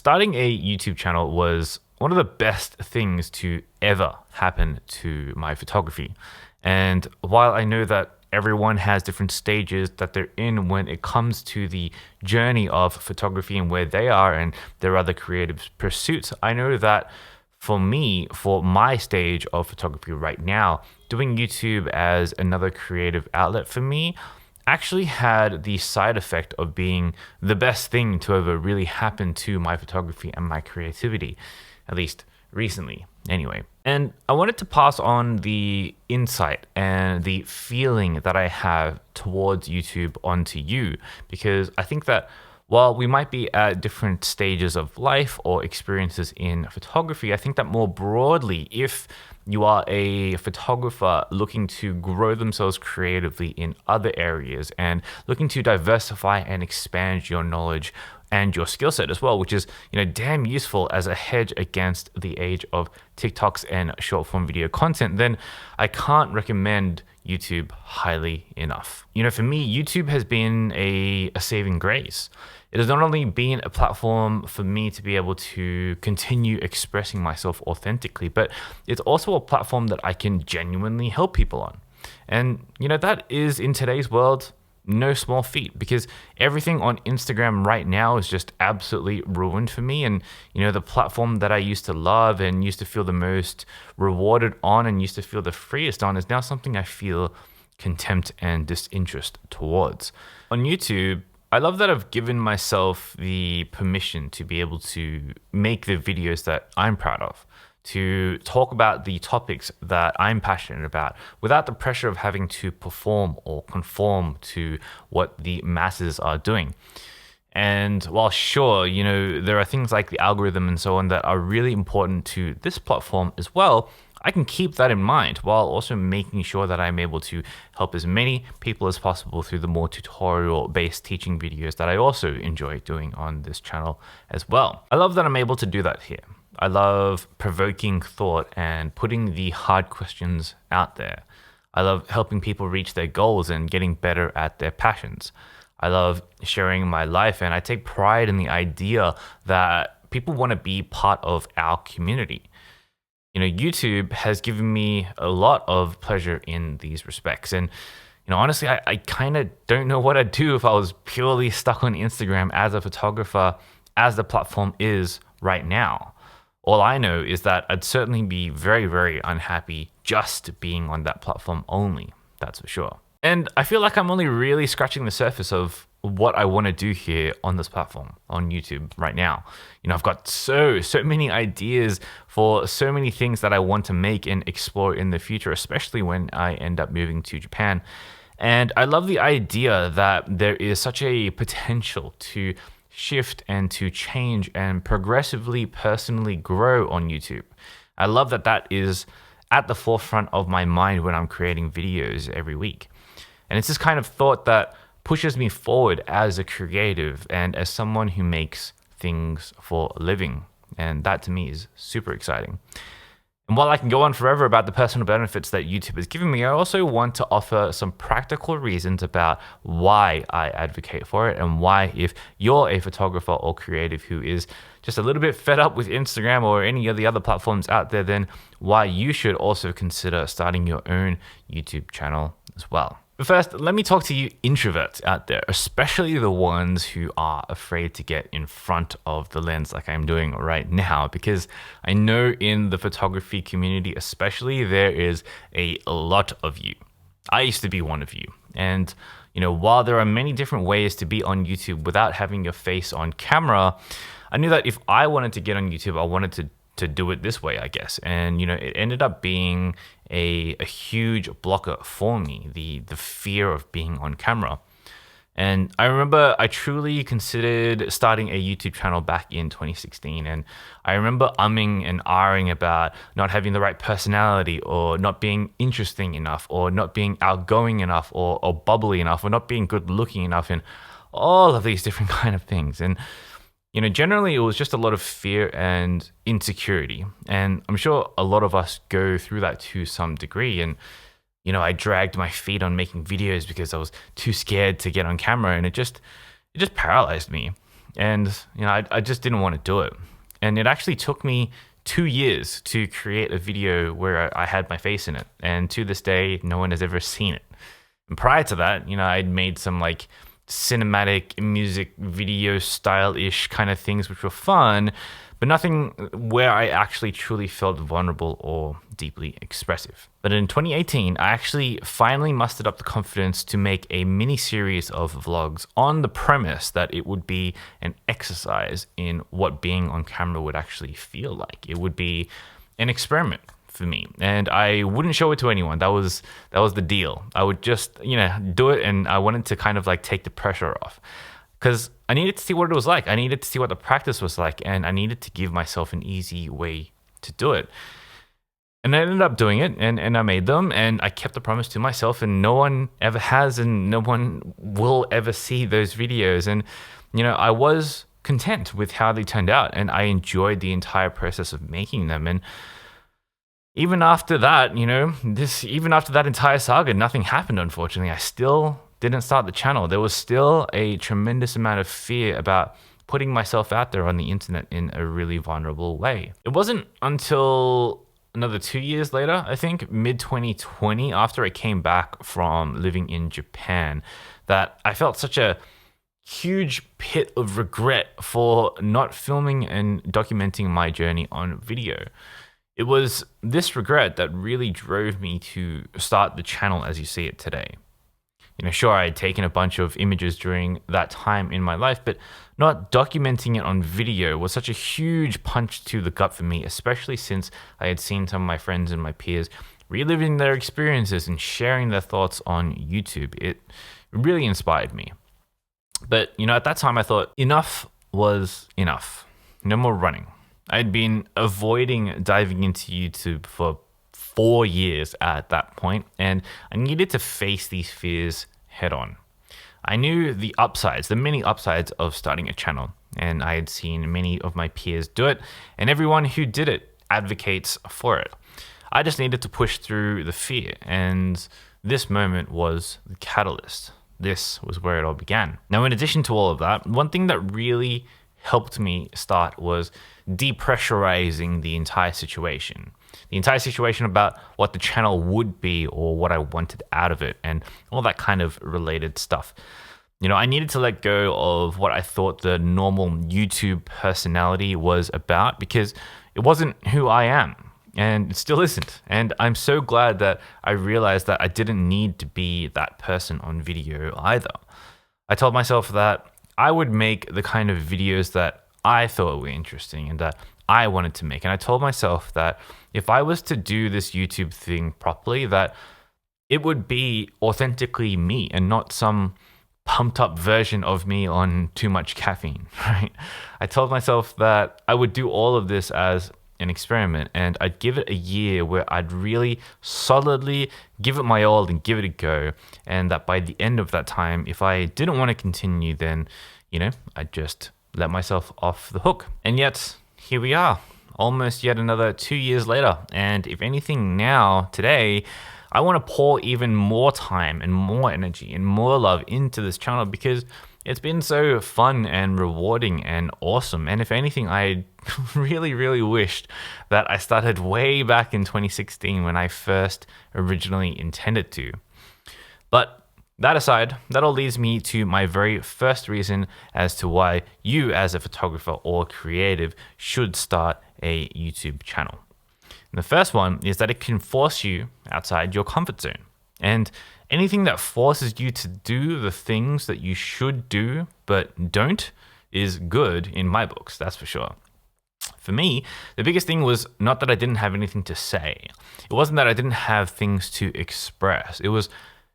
starting a YouTube channel was one of the best things to ever happen to my photography. And while I know that everyone has different stages that they're in when it comes to the journey of photography and where they are and their other creative pursuits, I know that for me, for my stage of photography right now, doing YouTube as another creative outlet for me actually had the side effect of being the best thing to ever really happen to my photography and my creativity, at least recently anyway. And I wanted to pass on the insight and the feeling that I have towards YouTube onto you, because I think that while we might be at different stages of life or experiences in photography, I think that more broadly, if you are a photographer looking to grow themselves creatively in other areas and looking to diversify and expand your knowledge and your skill set as well, which is, damn useful as a hedge against the age of TikToks and short form video content, then I can't recommend YouTube highly enough. For me, YouTube has been a saving grace. It has not only been a platform for me to be able to continue expressing myself authentically, but it's also a platform that I can genuinely help people on. And, that is in today's world no small feat, because everything on Instagram right now is just absolutely ruined for me. And, the platform that I used to love and used to feel the most rewarded on and used to feel the freest on is now something I feel contempt and disinterest towards. On YouTube, I love that I've given myself the permission to be able to make the videos that I'm proud of, to talk about the topics that I'm passionate about without the pressure of having to perform or conform to what the masses are doing. And while sure, there are things like the algorithm and so on that are really important to this platform as well, I can keep that in mind while also making sure that I'm able to help as many people as possible through the more tutorial-based teaching videos that I also enjoy doing on this channel as well. I love that I'm able to do that here. I love provoking thought and putting the hard questions out there. I love helping people reach their goals and getting better at their passions. I love sharing my life, and I take pride in the idea that people want to be part of our community. YouTube has given me a lot of pleasure in these respects. And, honestly, I kind of don't know what I'd do if I was purely stuck on Instagram as a photographer, as the platform is right now. All I know is that I'd certainly be very, very unhappy just being on that platform only, that's for sure. And I feel like I'm only really scratching the surface of what I want to do here on this platform, on YouTube right now. I've got so many ideas for so many things that I want to make and explore in the future, especially when I end up moving to Japan. And I love the idea that there is such a potential to shift and to change and progressively personally grow on YouTube. I love that that is at the forefront of my mind when I'm creating videos every week. And it's this kind of thought that pushes me forward as a creative and as someone who makes things for a living. And that to me is super exciting. And while I can go on forever about the personal benefits that YouTube has given me, I also want to offer some practical reasons about why I advocate for it and why, if you're a photographer or creative who is just a little bit fed up with Instagram or any of the other platforms out there, then why you should also consider starting your own YouTube channel as well. But first, let me talk to you introverts out there, especially the ones who are afraid to get in front of the lens like I'm doing right now, because I know in the photography community especially, there is a lot of you. I used to be one of you. And, while there are many different ways to be on YouTube without having your face on camera, I knew that if I wanted to get on YouTube, I wanted to do it this way, I guess. And, it ended up being a huge blocker for me, the fear of being on camera. And I remember I truly considered starting a YouTube channel back in 2016. And I remember umming and ahhing about not having the right personality or not being interesting enough or not being outgoing enough or bubbly enough or not being good looking enough and all of these different kind of things. And generally it was just a lot of fear and insecurity. And I'm sure a lot of us go through that to some degree. And, I dragged my feet on making videos because I was too scared to get on camera, and it just paralyzed me. And, I just didn't want to do it. And it actually took me 2 years to create a video where I had my face in it. And to this day, no one has ever seen it. And prior to that, I'd made some like cinematic music video style-ish kind of things, which were fun, but nothing where I actually truly felt vulnerable or deeply expressive. But in 2018, I actually finally mustered up the confidence to make a mini series of vlogs on the premise that it would be an exercise in what being on camera would actually feel like. It would be an experiment for me, and I wouldn't show it to anyone. That was the deal. I would just, do it, and I wanted to kind of like take the pressure off, because I needed to see what it was like. I needed to see what the practice was like, and I needed to give myself an easy way to do it. And I ended up doing it, and I made them, and I kept the promise to myself, and no one ever has, and no one will ever see those videos. And, I was content with how they turned out, and I enjoyed the entire process of making them. And even after that, even after that entire saga, nothing happened, unfortunately. I still didn't start the channel. There was still a tremendous amount of fear about putting myself out there on the internet in a really vulnerable way. It wasn't until another 2 years later, I think, mid-2020, after I came back from living in Japan, that I felt such a huge pit of regret for not filming and documenting my journey on video. It was this regret that really drove me to start the channel as you see it today. Sure, I had taken a bunch of images during that time in my life, but not documenting it on video was such a huge punch to the gut for me, especially since I had seen some of my friends and my peers reliving their experiences and sharing their thoughts on YouTube. It really inspired me. But, at that time I thought enough was enough. No more running. I'd been avoiding diving into YouTube for 4 years at that point, and I needed to face these fears head on. I knew the upsides, the many upsides of starting a channel, and I had seen many of my peers do it, and everyone who did it advocates for it. I just needed to push through the fear, and this moment was the catalyst. This was where it all began. Now, in addition to all of that, one thing that really helped me start was depressurizing the entire situation. The entire situation about what the channel would be or what I wanted out of it and all that kind of related stuff. I needed to let go of what I thought the normal YouTube personality was about, because it wasn't who I am, and it still isn't. And I'm so glad that I realized that I didn't need to be that person on video either. I told myself that I would make the kind of videos that I thought were interesting and that I wanted to make. And I told myself that if I was to do this YouTube thing properly, that it would be authentically me and not some pumped up version of me on too much caffeine, right? I told myself that I would do all of this as an experiment, and I'd give it a year where I'd really solidly give it my all and give it a go. And that by the end of that time, if I didn't want to continue, then, I'd just let myself off the hook. And yet, here we are, almost yet another 2 years later. And if anything now, today, I want to pour even more time and more energy and more love into this channel, because it's been so fun and rewarding and awesome. And if anything, I really, really wished that I started way back in 2016 when I first originally intended to. But that aside, that all leads me to my very first reason as to why you as a photographer or creative should start a YouTube channel. And the first one is that it can force you outside your comfort zone. And anything that forces you to do the things that you should do but don't is good in my books, that's for sure. For me, the biggest thing was not that I didn't have anything to say. It wasn't that I didn't have things to express. It was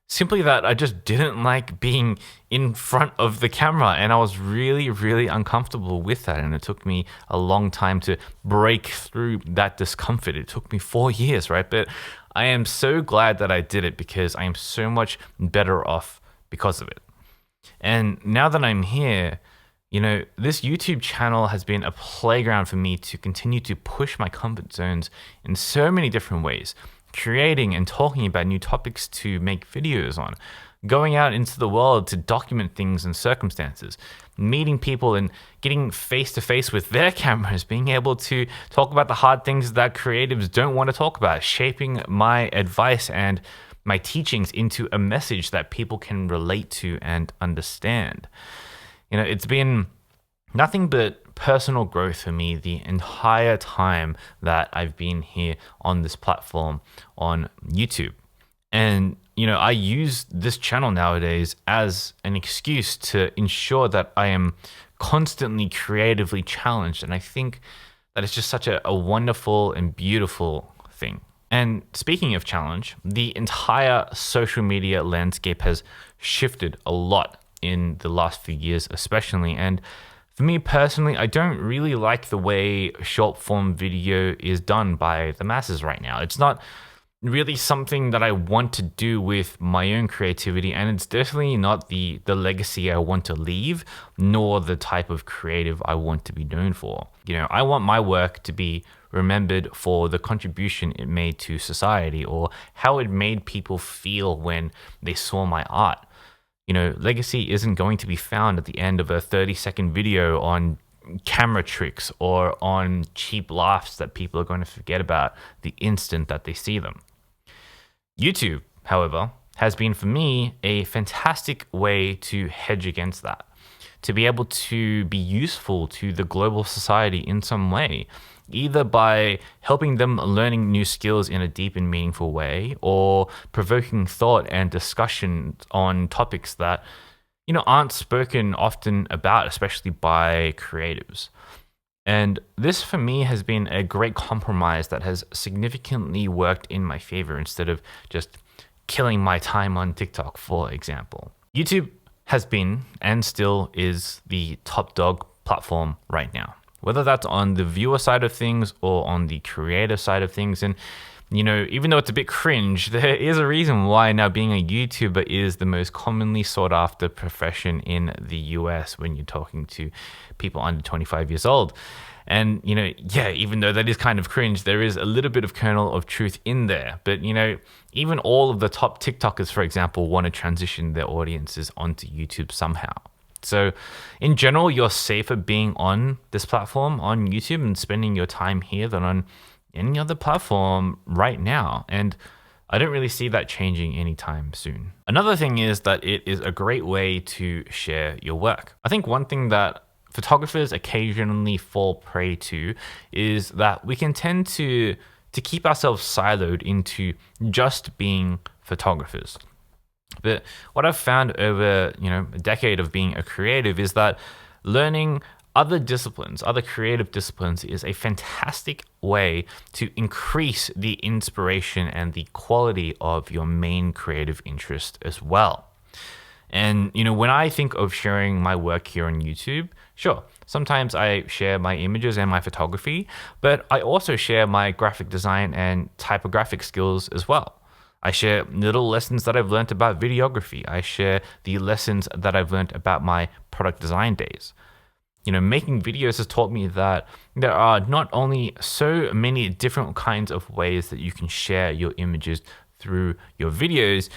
simply that I just didn't like being in front of the camera, and I was really, really uncomfortable with that. And it took me a long time to break through that discomfort. It took me 4 years, right? But I am so glad that I did it, because I am so much better off because of it. And now that I'm here, this YouTube channel has been a playground for me to continue to push my comfort zones in so many different ways. Creating and talking about new topics to make videos on, going out into the world to document things and circumstances, meeting people and getting face to face with their cameras, being able to talk about the hard things that creatives don't want to talk about, shaping my advice and my teachings into a message that people can relate to and understand. It's been nothing but personal growth for me the entire time that I've been here on this platform on YouTube. And, I use this channel nowadays as an excuse to ensure that I am constantly creatively challenged. And I think that it's just such a wonderful and beautiful thing. And speaking of challenge, the entire social media landscape has shifted a lot in the last few years, especially. And for me personally, I don't really like the way short form video is done by the masses right now. It's not really something that I want to do with my own creativity, and it's definitely not the legacy I want to leave, nor the type of creative I want to be known for. I want my work to be remembered for the contribution it made to society or how it made people feel when they saw my art. Legacy isn't going to be found at the end of a 30-second video on camera tricks or on cheap laughs that people are going to forget about the instant that they see them. YouTube, however, has been for me a fantastic way to hedge against that, to be able to be useful to the global society in some way, either by helping them learning new skills in a deep and meaningful way, or provoking thought and discussion on topics that, aren't spoken often about, especially by creatives. And this for me has been a great compromise that has significantly worked in my favor instead of just killing my time on TikTok, for example. YouTube has been and still is the top dog platform right now, whether that's on the viewer side of things or on the creator side of things. And even though it's a bit cringe, there is a reason why now being a YouTuber is the most commonly sought after profession in the US when you're talking to people under 25 years old. And, even though that is kind of cringe, there is a little bit of kernel of truth in there. But, even all of the top TikTokers, for example, want to transition their audiences onto YouTube somehow. So in general, you're safer being on this platform on YouTube and spending your time here than on any other platform right now. And I don't really see that changing anytime soon. Another thing is that it is a great way to share your work. I think one thing that photographers occasionally fall prey to is that we can tend to keep ourselves siloed into just being photographers. But what I've found over, a decade of being a creative is that learning other disciplines, other creative disciplines, is a fantastic way to increase the inspiration and the quality of your main creative interest as well. And, when I think of sharing my work here on YouTube, sure, sometimes I share my images and my photography, but I also share my graphic design and typographic skills as well. I share little lessons that I've learned about videography. I share the lessons that I've learned about my product design days. Making videos has taught me that there are not only so many different kinds of ways that you can share your images through your videos,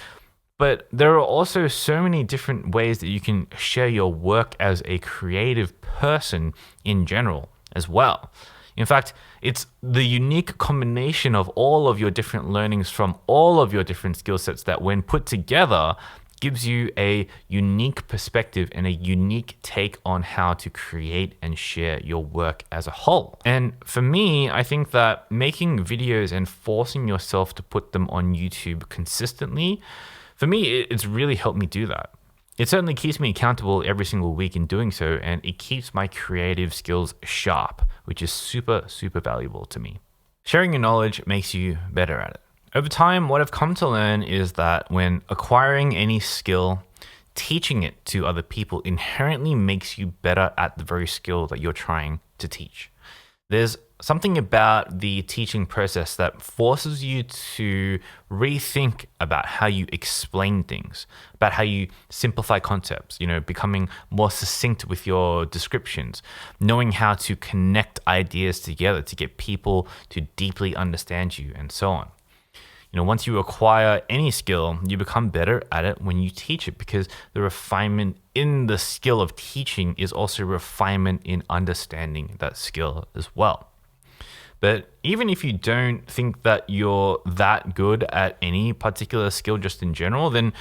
but there are also so many different ways that you can share your work as a creative person in general as well. In fact, it's the unique combination of all of your different learnings from all of your different skill sets that, when put together, gives you a unique perspective and a unique take on how to create and share your work as a whole. And for me, I think that making videos and forcing yourself to put them on YouTube consistently, for me, it's really helped me do that. It certainly keeps me accountable every single week in doing so, and it keeps my creative skills sharp, which is super, super valuable to me. Sharing your knowledge makes you better at it. Over time, what I've come to learn is that when acquiring any skill, teaching it to other people inherently makes you better at the very skill that you're trying to teach. There's something about the teaching process that forces you to rethink about how you explain things, about how you simplify concepts, becoming more succinct with your descriptions, knowing how to connect ideas together to get people to deeply understand you, and so on. Once you acquire any skill, you become better at it when you teach it, because the refinement in the skill of teaching is also refinement in understanding that skill as well. But even if you don't think that you're that good at any particular skill just in general, then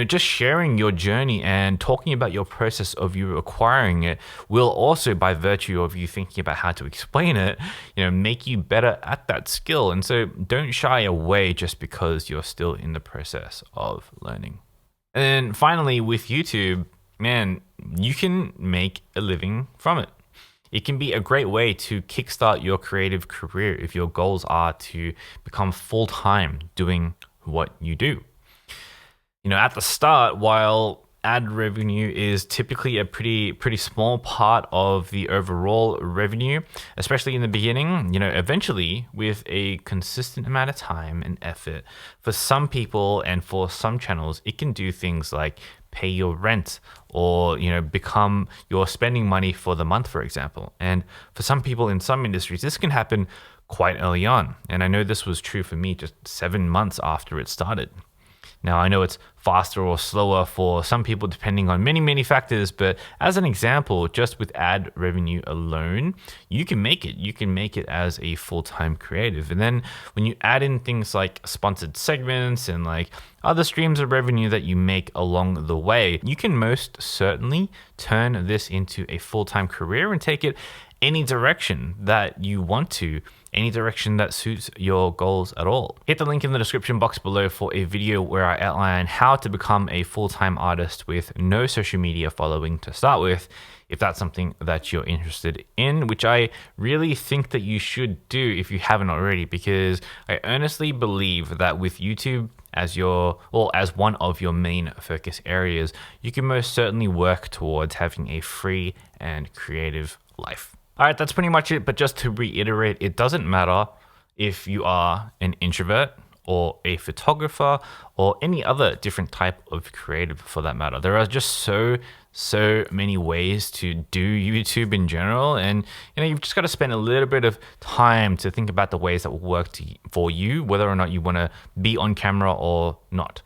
just sharing your journey and talking about your process of you acquiring it will also, by virtue of you thinking about how to explain it, make you better at that skill. And so don't shy away just because you're still in the process of learning. And then finally, with YouTube, man, you can make a living from it. It can be a great way to kickstart your creative career if your goals are to become full-time doing what you do. At the start, while ad revenue is typically a pretty small part of the overall revenue, especially in the beginning, eventually with a consistent amount of time and effort, for some people and for some channels, it can do things like pay your rent or, become your spending money for the month, for example. And for some people in some industries, this can happen quite early on. And I know this was true for me just 7 months after it started. Now, I know it's faster or slower for some people depending on many, many factors, but as an example, just with ad revenue alone, you can make it. You can make it as a full-time creative. And then when you add in things like sponsored segments and like other streams of revenue that you make along the way, you can most certainly turn this into a full-time career and take it any direction that you want to, any direction that suits your goals at all. Hit the link in the description box below for a video where I outline how to become a full-time artist with no social media following to start with, if that's something that you're interested in, which I really think that you should do if you haven't already, because I earnestly believe that with YouTube as one of your main focus areas, you can most certainly work towards having a free and creative life. All right, that's pretty much it. But just to reiterate, it doesn't matter if you are an introvert or a photographer or any other different type of creative for that matter. There are just so many ways to do YouTube in general. And, you've just got to spend a little bit of time to think about the ways that will work for you, whether or not you want to be on camera or not.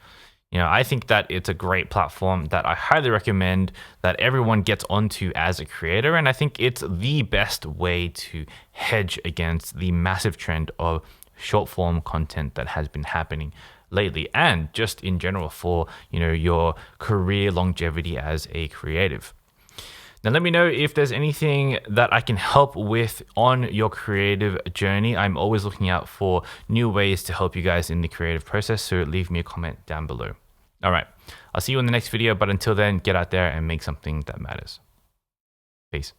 I think that it's a great platform that I highly recommend that everyone gets onto as a creator. And I think it's the best way to hedge against the massive trend of short form content that has been happening lately, and just in general for, your career longevity as a creative. Now, let me know if there's anything that I can help with on your creative journey. I'm always looking out for new ways to help you guys in the creative process, so leave me a comment down below. All right, I'll see you in the next video, but until then, get out there and make something that matters. Peace.